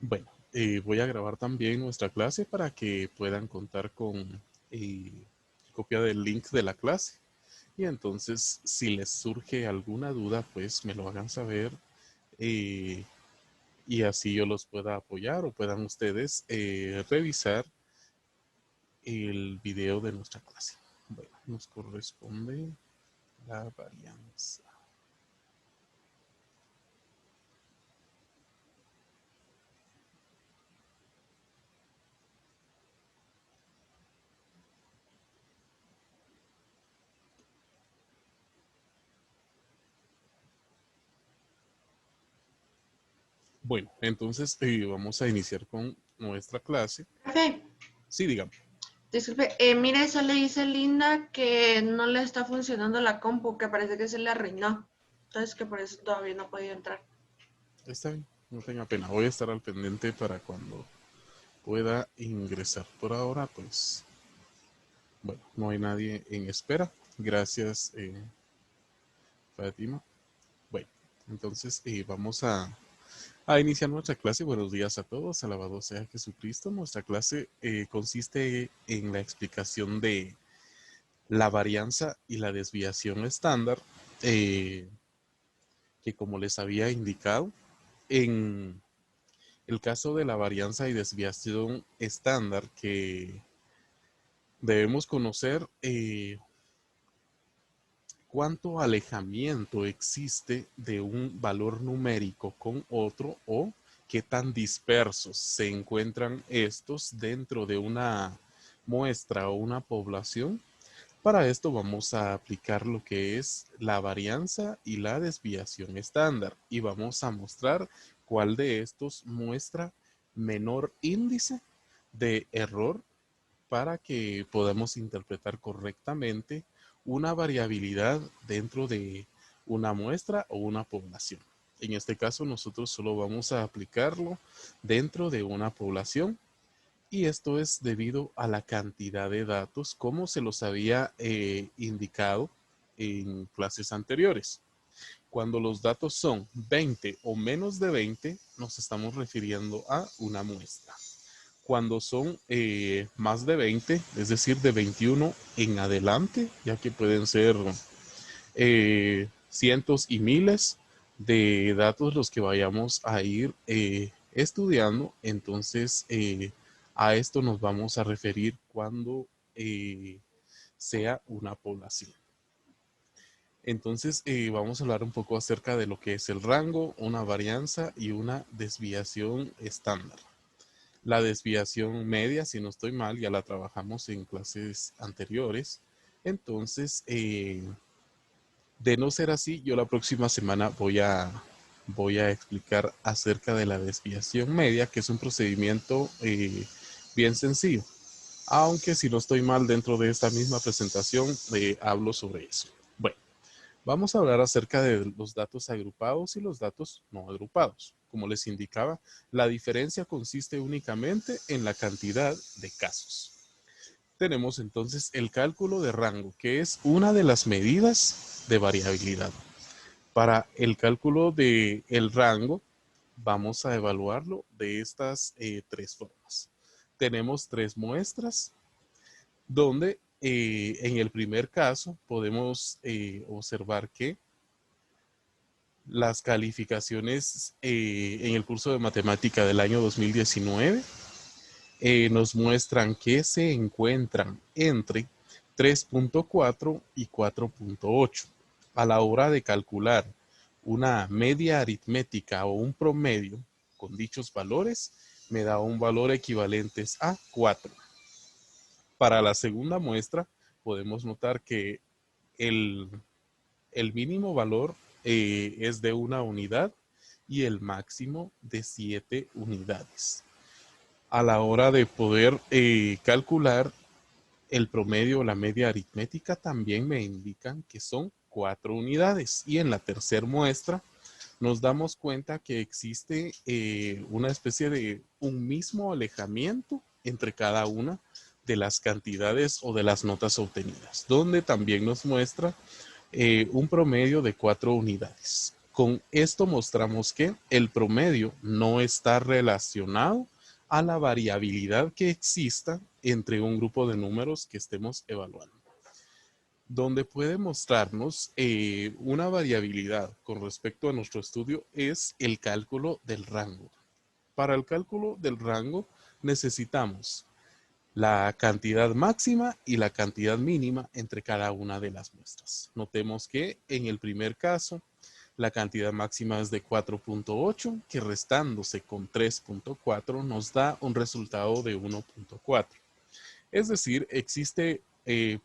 Bueno, voy a grabar también nuestra clase para que puedan contar con eh, copia del link de la clase. Y entonces, si les surge alguna duda, pues me lo hagan saber eh, y así yo los pueda apoyar o puedan ustedes revisar el video de nuestra clase. Bueno, nos corresponde la varianza. Bueno, entonces vamos a iniciar con nuestra clase. Profe, Sí, dígame. disculpe, mire, eso le dice Linda que no le está funcionando la compu, que parece que se le arruinó. Entonces que por eso todavía no ha podido entrar. Está bien, no tenga pena. Voy a estar al pendiente para cuando pueda ingresar. Por ahora, pues, bueno, no hay nadie en espera. Gracias, Fátima. Bueno, entonces vamos a iniciar nuestra clase. Buenos días a todos. Alabado sea Jesucristo. Nuestra clase consiste en la explicación de la varianza y la desviación estándar, eh, que como les había indicado, en el caso de la varianza y desviación estándar que debemos conocer cuánto alejamiento existe de un valor numérico con otro o qué tan dispersos se encuentran estos dentro de una muestra o una población. Para esto vamos a aplicar lo que es la varianza y la desviación estándar y vamos a mostrar cuál de estos muestra menor índice de error para que podamos interpretar correctamente una variabilidad dentro de una muestra o una población. En este caso nosotros solo vamos a aplicarlo dentro de una población y esto es debido a la cantidad de datos como se los había indicado en clases anteriores. Cuando los datos son 20 o menos de 20, nos estamos refiriendo a una muestra. Cuando son más de 20, es decir, de 21 en adelante, ya que pueden ser cientos y miles de datos los que vayamos a ir estudiando, entonces a esto nos vamos a referir cuando sea una población. Entonces vamos a hablar un poco acerca de lo que es el rango, una varianza y una desviación estándar. La desviación media, si no estoy mal, ya la trabajamos en clases anteriores. Entonces, de no ser así, yo la próxima semana voy a explicar acerca de la desviación media, que es un procedimiento bien sencillo. Aunque si no estoy mal, dentro de esta misma presentación hablo sobre eso. Bueno, vamos a hablar acerca de los datos agrupados y los datos no agrupados. Como les indicaba, la diferencia consiste únicamente en la cantidad de casos. Tenemos entonces el cálculo de rango, que es una de las medidas de variabilidad. Para el cálculo del rango, vamos a evaluarlo de estas tres formas. Tenemos tres muestras donde en el primer caso podemos observar que las calificaciones en el curso de matemática del año 2019 nos muestran que se encuentran entre 3.4 y 4.8. A la hora de calcular una media aritmética o un promedio con dichos valores, me da un valor equivalente a 4. Para la segunda muestra, podemos notar que el, el mínimo valor es de una unidad y el máximo de 7 unidades. A la hora de poder calcular el promedio o la media aritmética, también me indican que son 4 unidades. Y en la tercera muestra nos damos cuenta que existe una especie de un mismo alejamiento entre cada una de las cantidades o de las notas obtenidas, donde también nos muestra un promedio de 4 unidades. Con esto mostramos que el promedio no está relacionado a la variabilidad que exista entre un grupo de números que estemos evaluando. Donde puede mostrarnos una variabilidad con respecto a nuestro estudio es el cálculo del rango. Para el cálculo del rango necesitamos la cantidad máxima y la cantidad mínima entre cada una de las muestras. Notemos que en el primer caso la cantidad máxima es de 4.8, que restándose con 3.4 nos da un resultado de 1.4. Es decir, existe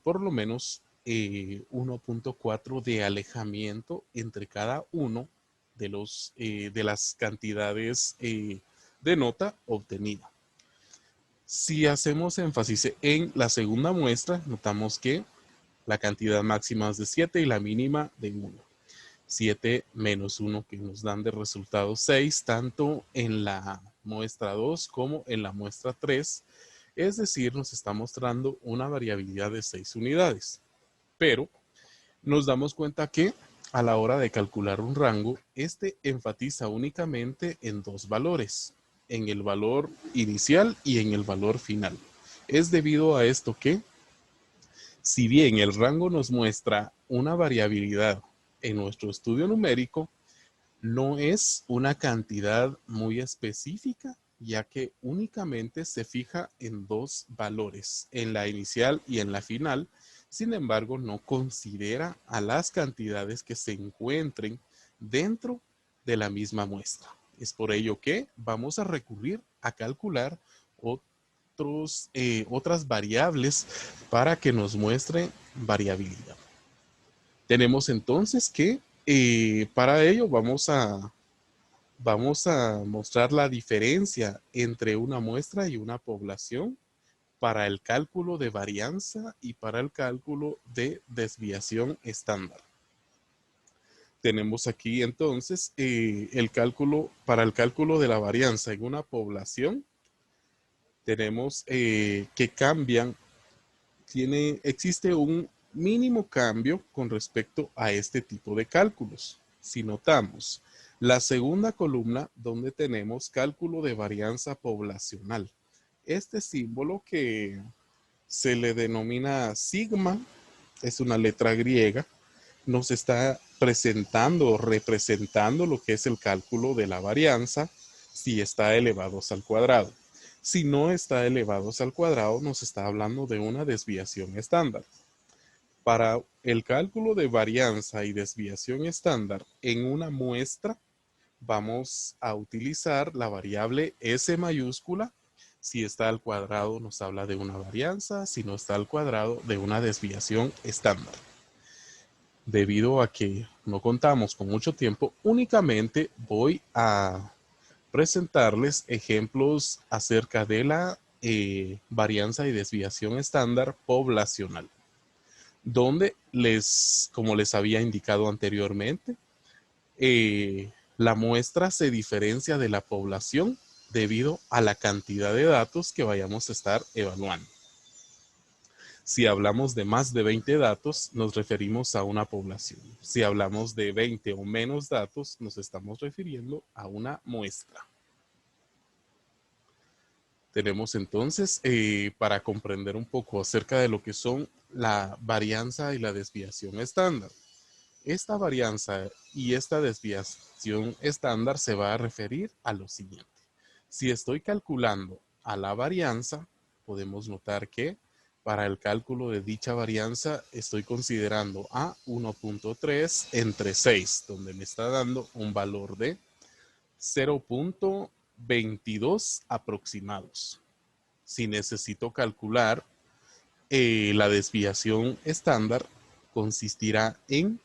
por lo menos 1.4 de alejamiento entre cada uno de las cantidades de nota obtenida. Si hacemos énfasis en la segunda muestra, notamos que la cantidad máxima es de 7 y la mínima de 1. 7 menos 1 que nos dan de resultado 6, tanto en la muestra 2 como en la muestra 3. Es decir, nos está mostrando una variabilidad de 6 unidades. Pero nos damos cuenta que a la hora de calcular un rango, este enfatiza únicamente en dos valores, en el valor inicial y en el valor final. Es debido a esto que, si bien el rango nos muestra una variabilidad en nuestro estudio numérico, no es una cantidad muy específica, ya que únicamente se fija en dos valores, en la inicial y en la final. Sin embargo, no considera a las cantidades que se encuentren dentro de la misma muestra. Es por ello que vamos a recurrir a calcular otras variables para que nos muestre variabilidad. Tenemos entonces que para ello vamos a mostrar la diferencia entre una muestra y una población para el cálculo de varianza y para el cálculo de desviación estándar. Tenemos aquí entonces para el cálculo de la varianza en una población. Tenemos que existe un mínimo cambio con respecto a este tipo de cálculos. Si notamos la segunda columna donde tenemos cálculo de varianza poblacional, este símbolo que se le denomina sigma, es una letra griega, nos está presentando o representando lo que es el cálculo de la varianza si está elevados al cuadrado. Si no está elevados al cuadrado, nos está hablando de una desviación estándar. Para el cálculo de varianza y desviación estándar en una muestra, vamos a utilizar la variable S mayúscula. Si está al cuadrado, nos habla de una varianza. Si no está al cuadrado, de una desviación estándar. Debido a que no contamos con mucho tiempo, únicamente voy a presentarles ejemplos acerca de la varianza y desviación estándar poblacional, donde como les había indicado anteriormente, la muestra se diferencia de la población debido a la cantidad de datos que vayamos a estar evaluando. Si hablamos de más de 20 datos, nos referimos a una población. Si hablamos de 20 o menos datos, nos estamos refiriendo a una muestra. Tenemos entonces, para comprender un poco acerca de lo que son la varianza y la desviación estándar. Esta varianza y esta desviación estándar se va a referir a lo siguiente. Si estoy calculando a la varianza, podemos notar que para el cálculo de dicha varianza estoy considerando a 1.3 entre 6, donde me está dando un valor de 0.22 aproximados. Si necesito calcular la desviación estándar, consistirá en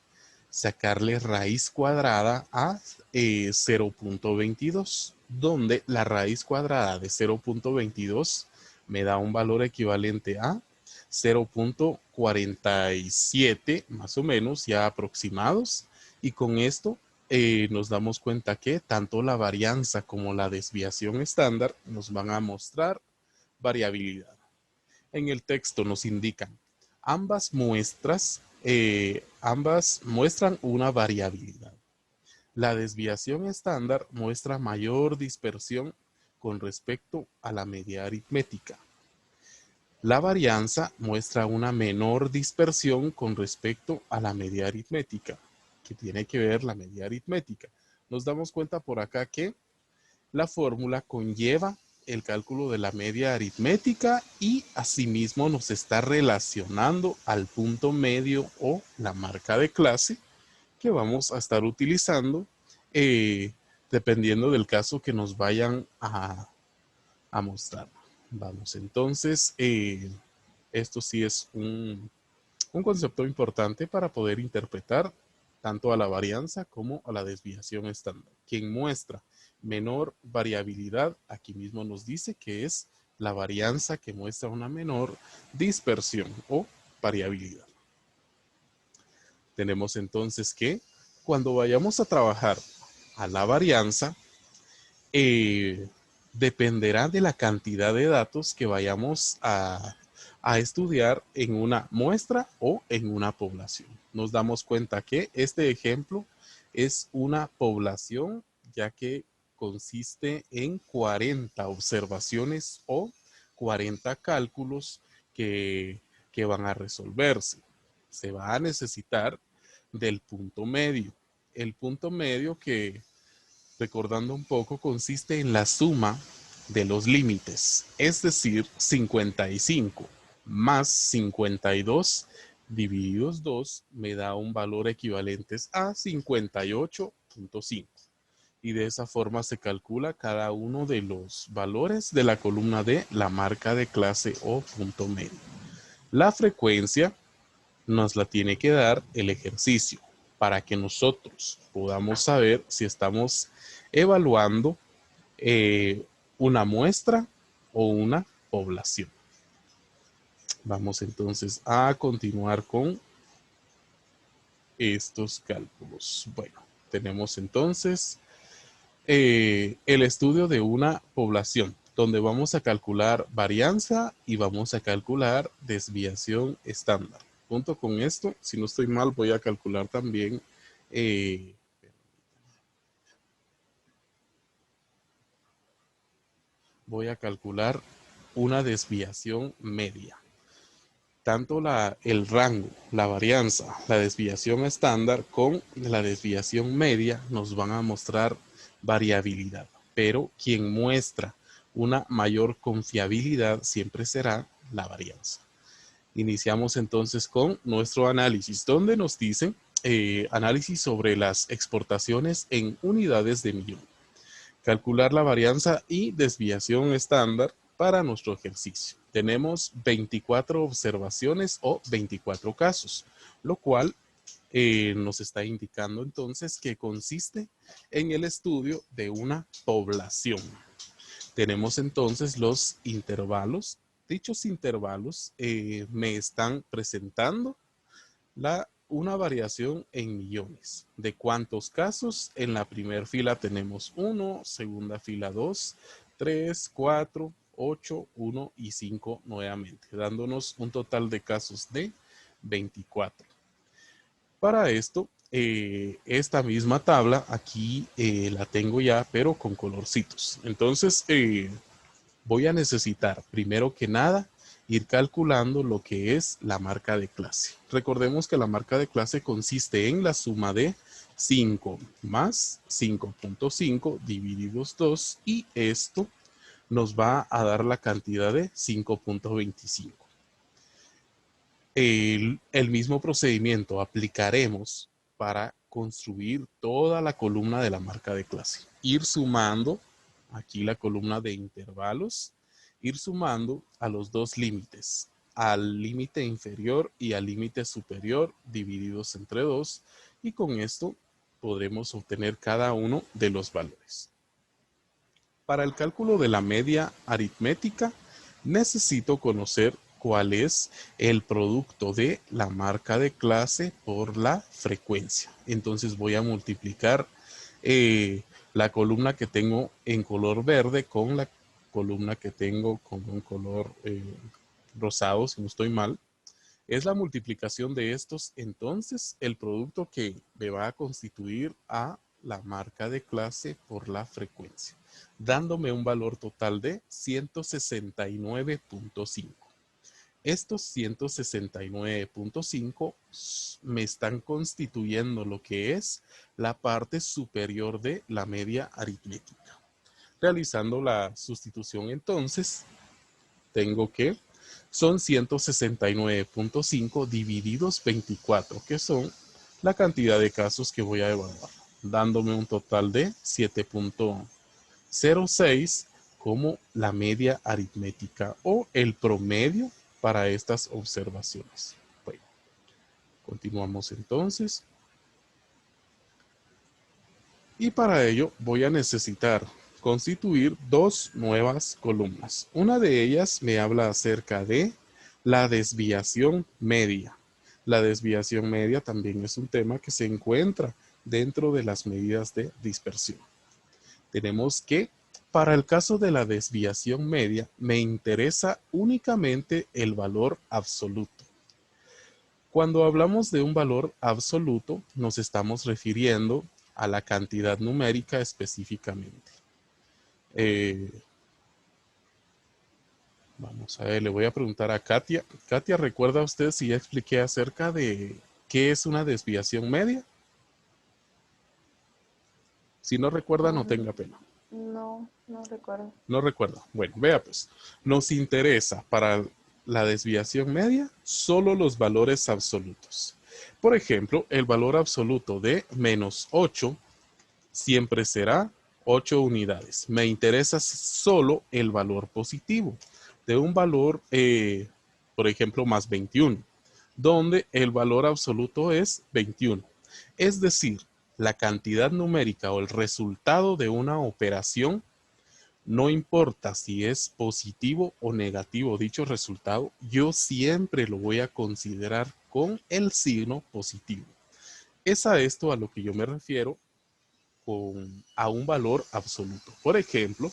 sacarle raíz cuadrada a 0.22, donde la raíz cuadrada de 0.22 me da un valor equivalente a 0.47 más o menos, ya aproximados, y con esto nos damos cuenta que tanto la varianza como la desviación estándar nos van a mostrar variabilidad. En el texto nos indican ambas muestran una variabilidad. La desviación estándar muestra mayor dispersión con respecto a la media aritmética. La varianza muestra una menor dispersión con respecto a la media aritmética, que tiene que ver la media aritmética. Nos damos cuenta por acá que la fórmula conlleva el cálculo de la media aritmética y asimismo nos está relacionando al punto medio o la marca de clase que vamos a estar utilizando eh, dependiendo del caso que nos vayan a mostrar. Vamos, entonces, esto sí es un concepto importante para poder interpretar tanto a la varianza como a la desviación estándar. Quien muestra menor variabilidad, aquí mismo nos dice que es la varianza que muestra una menor dispersión o variabilidad. Tenemos entonces que cuando vayamos a trabajar a la varianza, eh, dependerá de la cantidad de datos que vayamos a estudiar en una muestra o en una población. Nos damos cuenta que este ejemplo es una población, ya que consiste en 40 observaciones o 40 cálculos que, que van a resolverse. Se va a necesitar del punto medio. El punto medio que, recordando un poco, consiste en la suma de los límites, es decir, 55 más 52 divididos 2 me da un valor equivalente a 58.5. Y de esa forma se calcula cada uno de los valores de la columna de la marca de clase o punto medio. La frecuencia nos la tiene que dar el ejercicio para que nosotros podamos saber si estamos evaluando una muestra o una población. Vamos entonces a continuar con estos cálculos. Bueno, tenemos entonces el estudio de una población, donde vamos a calcular varianza y vamos a calcular desviación estándar. Junto con esto, si no estoy mal, voy a calcular también una desviación media. Tanto el rango, la varianza, la desviación estándar con la desviación media nos van a mostrar variabilidad, pero quien muestra una mayor confiabilidad siempre será la varianza. Iniciamos entonces con nuestro análisis, donde nos dicen análisis sobre las exportaciones en unidades de millón. Calcular la varianza y desviación estándar para nuestro ejercicio. Tenemos 24 observaciones o 24 casos, lo cual nos está indicando entonces que consiste en el estudio de una población. Tenemos entonces los intervalos. Dichos intervalos me están presentando una variación en millones. ¿De cuántos casos? En la primera fila tenemos 1, segunda fila 2, 3, 4, 8, 1 y 5 nuevamente, dándonos un total de casos de 24. Para esto, esta misma tabla aquí la tengo ya, pero con colorcitos. Entonces, voy a necesitar, primero que nada, ir calculando lo que es la marca de clase. Recordemos que la marca de clase consiste en la suma de 5 más 5.5 divididos 2 y esto nos va a dar la cantidad de 5.25. El mismo procedimiento aplicaremos para construir toda la columna de la marca de clase. Ir sumando aquí la columna de intervalos, ir sumando a los dos límites, al límite inferior y al límite superior divididos entre 2 y con esto podremos obtener cada uno de los valores. Para el cálculo de la media aritmética necesito conocer cuál es el producto de la marca de clase por la frecuencia. Entonces voy a multiplicar la columna que tengo en color verde con la columna que tengo con un color rosado, si no estoy mal. Es la multiplicación de estos, entonces, el producto que me va a constituir a la marca de clase por la frecuencia, dándome un valor total de 169.5. Estos 169.5 me están constituyendo lo que es la parte superior de la media aritmética. Realizando la sustitución entonces, tengo que son 169.5 divididos 24, que son la cantidad de casos que voy a evaluar, dándome un total de 7.06 como la media aritmética o el promedio para estas observaciones. Bueno, continuamos entonces. Y para ello voy a necesitar constituir dos nuevas columnas. Una de ellas me habla acerca de la desviación media. La desviación media también es un tema que se encuentra dentro de las medidas de dispersión. Tenemos que, para el caso de la desviación media, me interesa únicamente el valor absoluto. Cuando hablamos de un valor absoluto, nos estamos refiriendo a la cantidad numérica específicamente. Vamos a ver, le voy a preguntar a Katia. Katia, ¿recuerda usted si ya expliqué acerca de qué es una desviación media? Si no recuerda, no tenga pena. No, no recuerdo. No recuerda. Bueno, vea pues. Nos interesa para la desviación media solo los valores absolutos. Por ejemplo, el valor absoluto de menos 8 siempre será 8 unidades. Me interesa solo el valor positivo de un valor, por ejemplo, más 21, donde el valor absoluto es 21. Es decir, la cantidad numérica o el resultado de una operación, no importa si es positivo o negativo dicho resultado, yo siempre lo voy a considerar con el signo positivo. Es a esto a lo que yo me refiero a un valor absoluto. Por ejemplo,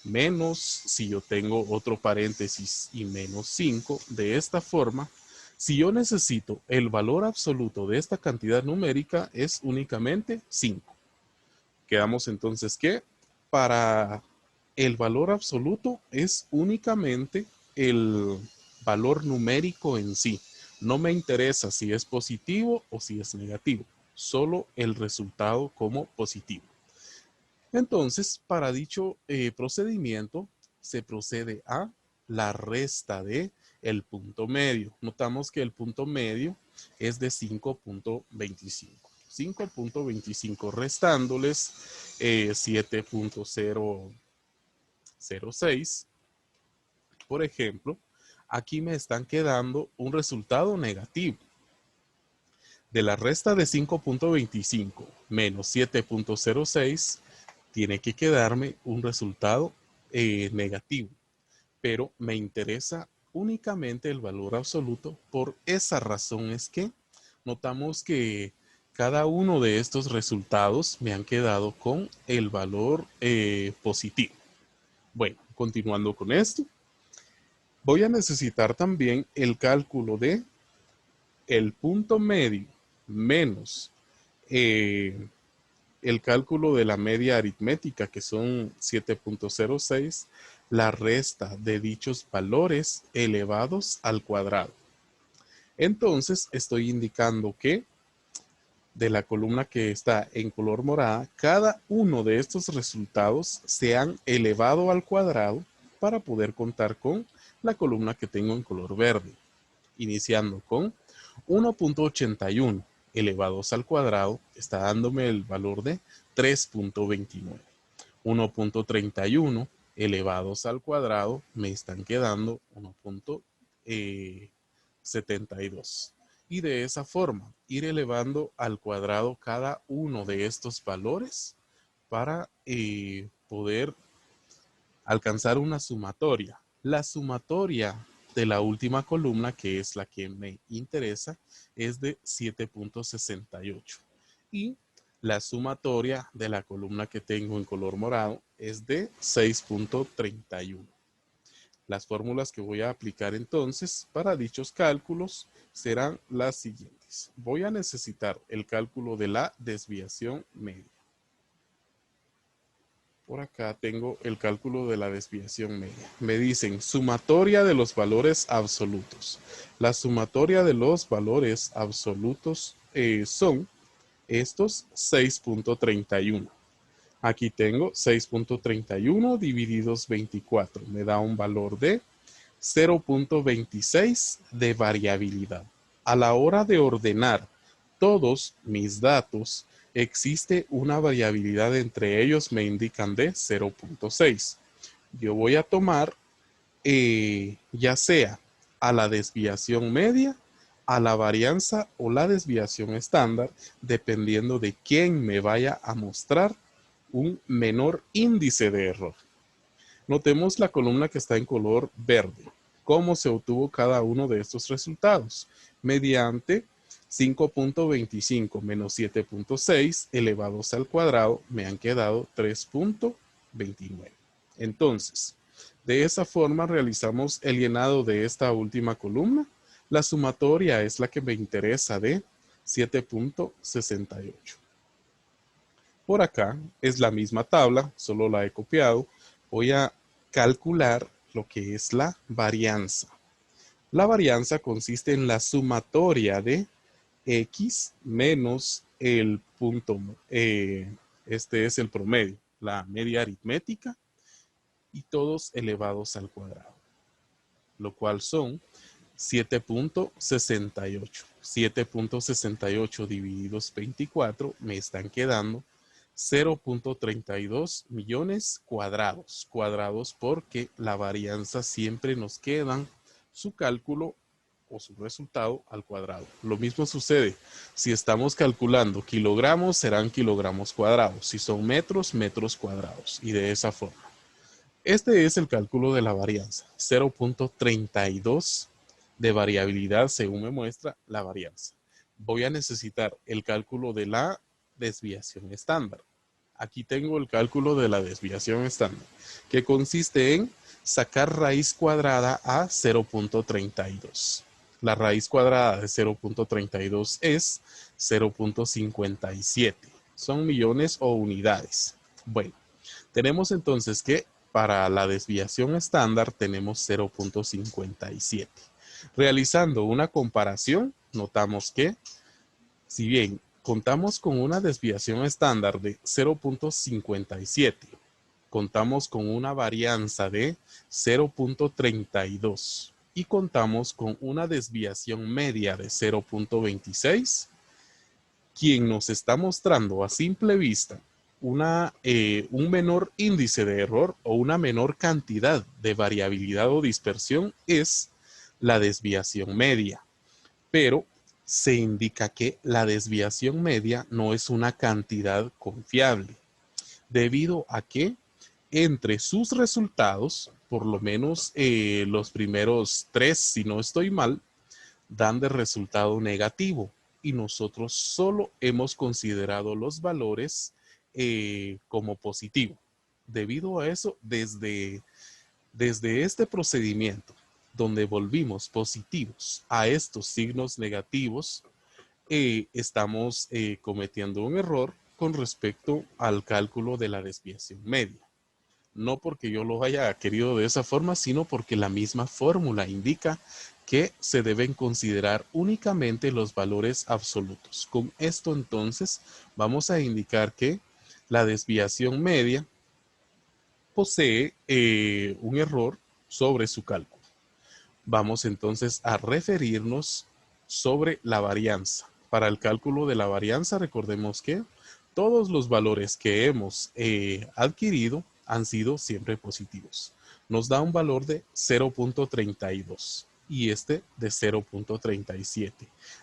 menos, si yo tengo otro paréntesis y menos 5, de esta forma, si yo necesito el valor absoluto de esta cantidad numérica es únicamente 5. Quedamos entonces que para el valor absoluto es únicamente el valor numérico en sí. No me interesa si es positivo o si es negativo, solo el resultado como positivo. Entonces, para dicho procedimiento, se procede a la resta de el punto medio. Notamos que el punto medio es de 5.25. 5.25 restándoles 7.006. Por ejemplo, aquí me están quedando un resultado negativo. De la resta de 5.25 menos 7.06, tiene que quedarme un resultado negativo. Pero me interesa únicamente el valor absoluto. Por esa razón es que notamos que cada uno de estos resultados me han quedado con el valor positivo. Bueno, continuando con esto, voy a necesitar también el cálculo de el punto medio menos el cálculo de la media aritmética, que son 7.06, la resta de dichos valores elevados al cuadrado. Entonces, estoy indicando que de la columna que está en color morada, cada uno de estos resultados se han elevado al cuadrado para poder contar con la columna que tengo en color verde, iniciando con 1.81 elevados al cuadrado, está dándome el valor de 3.29. 1.31 elevados al cuadrado me están quedando 1.72. Y de esa forma, ir elevando al cuadrado cada uno de estos valores para poder alcanzar una sumatoria. La sumatoria de la última columna, que es la que me interesa, es de 7.68. Y la sumatoria de la columna que tengo en color morado es de 6.31. Las fórmulas que voy a aplicar entonces para dichos cálculos serán las siguientes. Voy a necesitar el cálculo de la desviación media. Por acá tengo el cálculo de la desviación media. Me dicen sumatoria de los valores absolutos. La sumatoria de los valores absolutos son estos 6.31. Aquí tengo 6.31 divididos 24. Me da un valor de 0.26 de variabilidad. A la hora de ordenar todos mis datos, existe una variabilidad entre ellos, me indican de 0.6. Yo voy a tomar ya sea a la desviación media, a la varianza o la desviación estándar, dependiendo de quién me vaya a mostrar un menor índice de error. Notemos la columna que está en color verde. ¿Cómo se obtuvo cada uno de estos resultados? Mediante 5.25 menos 7.6 elevados al cuadrado, me han quedado 3.29. Entonces, de esa forma realizamos el llenado de esta última columna. La sumatoria es la que me interesa de 7.68. Por acá es la misma tabla, solo la he copiado. Voy a calcular lo que es la varianza. La varianza consiste en la sumatoria de x menos el punto. Este es el promedio, la media aritmética, y todos elevados al cuadrado, lo cual son 7.68. 7.68 divididos 24 me están quedando 0.32 millones cuadrados. Cuadrados porque la varianza siempre nos queda su cálculo o su resultado al cuadrado. Lo mismo sucede si estamos calculando kilogramos, serán kilogramos cuadrados. Si son metros, metros cuadrados. Y de esa forma. Este es el cálculo de la varianza. 0.32 de variabilidad según me muestra la varianza. Voy a necesitar el cálculo de la desviación estándar. Aquí tengo el cálculo de la desviación estándar, que consiste en sacar raíz cuadrada a 0.32. La raíz cuadrada de 0.32 es 0.57. Son millones o unidades. Bueno, tenemos entonces que para la desviación estándar tenemos 0.57. Realizando una comparación, notamos que si bien contamos con una desviación estándar de 0.57, contamos con una varianza de 0.32 y contamos con una desviación media de 0.26, quien nos está mostrando a simple vista un menor índice de error o una menor cantidad de variabilidad o dispersión es la desviación media. Pero se indica que la desviación media no es una cantidad confiable, debido a que entre sus resultados, por lo menos los primeros 3, si no estoy mal, dan de resultado negativo y nosotros solo hemos considerado los valores como positivo. Debido a eso, desde este procedimiento, donde volvimos positivos a estos signos negativos, estamos cometiendo un error con respecto al cálculo de la desviación media. No porque yo lo haya querido de esa forma, sino porque la misma fórmula indica que se deben considerar únicamente los valores absolutos. Con esto entonces vamos a indicar que la desviación media posee un error sobre su cálculo. Vamos entonces a referirnos sobre la varianza. Para el cálculo de la varianza, recordemos que todos los valores que hemos adquirido han sido siempre positivos. Nos da un valor de 0.32 y este de 0.37.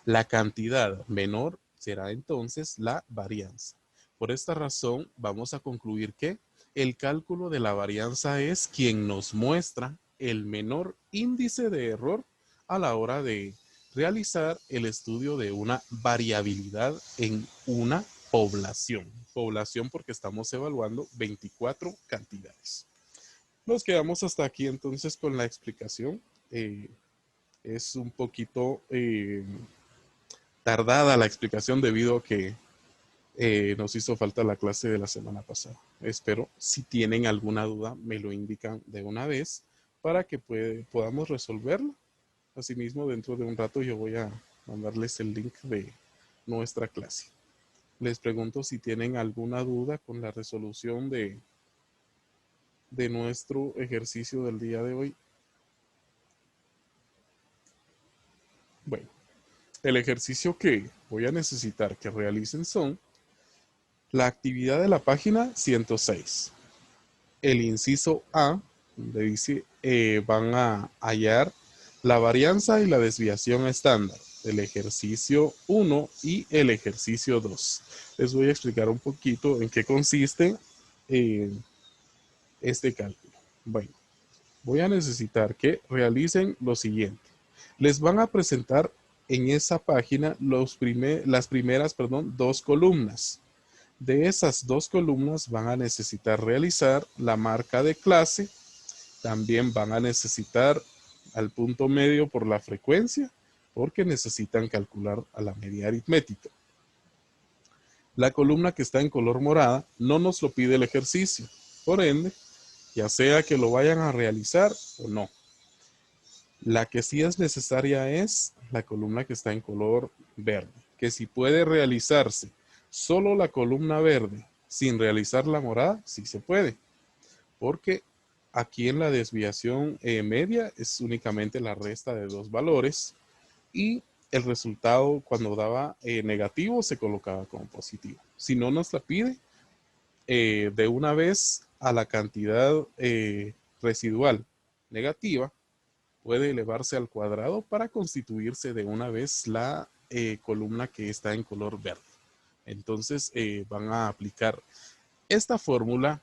La cantidad menor será entonces la varianza. Por esta razón, vamos a concluir que el cálculo de la varianza es quien nos muestra el menor índice de error a la hora de realizar el estudio de una variabilidad en una población. Población porque estamos evaluando 24 cantidades. Nos quedamos hasta aquí entonces con la explicación. Es un poquito tardada la explicación debido a que Nos hizo falta la clase de la semana pasada. Espero, si tienen alguna duda, me lo indican de una vez para que podamos resolverlo. Asimismo, dentro de un rato yo voy a mandarles el link de nuestra clase. Les pregunto si tienen alguna duda con la resolución de nuestro ejercicio del día de hoy. Bueno, el ejercicio que voy a necesitar que realicen son la actividad de la página 106. El inciso A, donde dice van a hallar la varianza y la desviación estándar del ejercicio 1 y el ejercicio 2. Les voy a explicar un poquito en qué consiste este cálculo. Bueno, voy a necesitar que realicen lo siguiente. Les van a presentar en esa página las primeras dos columnas. De esas dos columnas van a necesitar realizar la marca de clase. También van a necesitar al punto medio por la frecuencia, porque necesitan calcular a la media aritmética. La columna que está en color morada no nos lo pide el ejercicio. Por ende, ya sea que lo vayan a realizar o no. La que sí es necesaria es la columna que está en color verde, que si puede realizarse solo la columna verde sin realizar la morada, sí se puede, porque aquí en la desviación media es únicamente la resta de dos valores y el resultado cuando daba negativo se colocaba como positivo. Si no nos la pide, de una vez a la cantidad residual negativa, puede elevarse al cuadrado para constituirse de una vez la columna que está en color verde. Entonces van a aplicar esta fórmula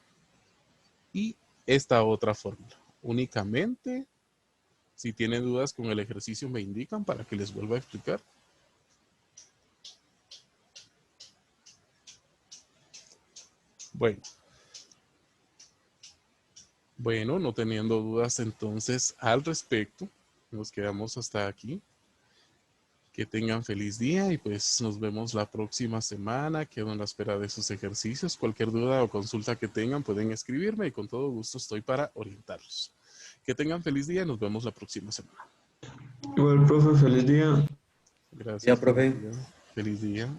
y esta otra fórmula. Únicamente, si tienen dudas con el ejercicio, me indican para que les vuelva a explicar. Bueno, no teniendo dudas entonces al respecto, nos quedamos hasta aquí. Que tengan feliz día y pues nos vemos la próxima semana. Quedo en la espera de sus ejercicios. Cualquier duda o consulta que tengan pueden escribirme y con todo gusto estoy para orientarlos. Que tengan feliz día y nos vemos la próxima semana. Igual, profe, feliz día. Gracias. Ya, profe. Feliz día.